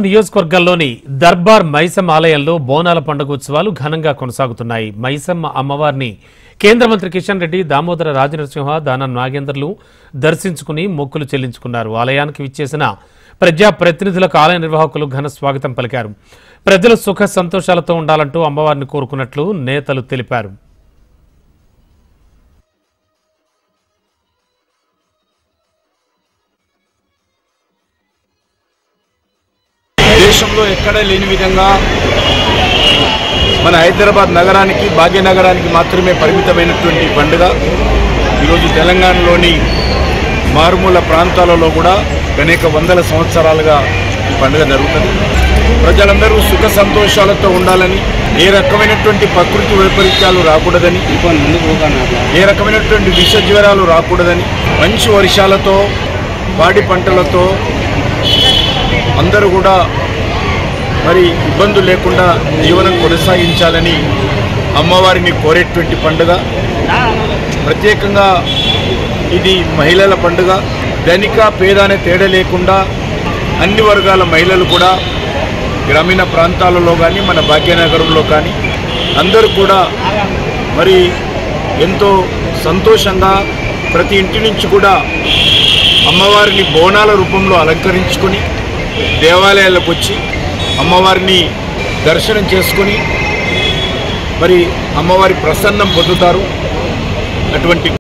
నియోజకవర్గంలోని దర్బార్ మైసమ్మ ఆలయంలో బోనాల పండుగ ఉత్సవాలు ఘనంగా కొనసాగుతున్నాయి. మైసమ్మ అమ్మవారిని కేంద్ర మంత్రి కిషన్ రెడ్డి, దామోదర రాజనరసింహ, దానం నాగేందర్లు దర్శించుకుని మొక్కులు చెల్లించుకున్నారు. ఆలయానికి విచ్చేసిన ప్రజా ప్రతినిధులకు ఆలయ నిర్వాహకులు ఘన స్వాగతం పలికారు. ప్రజలు సుఖ సంతోషాలతో ఉండాలంటూ అమ్మవారిని కోరుకున్నట్లు నేతలు తెలిపారు. దేశంలో ఎక్కడ లేని విధంగా మన హైదరాబాద్ నగరానికి, భాగ్యనగరానికి మాత్రమే పరిమితమైనటువంటి పండుగ ఈరోజు తెలంగాణలోని మారుమూల ప్రాంతాలలో కూడా అనేక వందల సంవత్సరాలుగా ఈ పండుగ జరుగుతుంది. ప్రజలందరూ సుఖ సంతోషాలతో ఉండాలని, ఏ రకమైనటువంటి ప్రకృతి వైపరీత్యాలు రాకూడదని, ఏ రకమైనటువంటి విష జ్వరాలు రాకూడదని, మంచి వర్షాలతో, పాడి పంటలతో అందరూ కూడా మరి ఇబ్బందులు లేకుండా జీవనం కొనసాగించాలని అమ్మవారిని కోరేటువంటి పండుగ. ప్రత్యేకంగా ఇది మహిళల పండుగ. ధనిక పేద అనే తేడా లేకుండా అన్ని వర్గాల మహిళలు కూడా గ్రామీణ ప్రాంతాలలో కానీ, మన భాగ్యనగరంలో కానీ అందరూ కూడా మరి ఎంతో సంతోషంగా ప్రతి ఇంటి నుంచి కూడా అమ్మవారిని బోనాల రూపంలో అలంకరించుకొని దేవాలయాలకు వచ్చి అమ్మవారిని దర్శనం చేసుకొని మరి అమ్మవారి ప్రసన్నం పొందుతారు. అటువంటి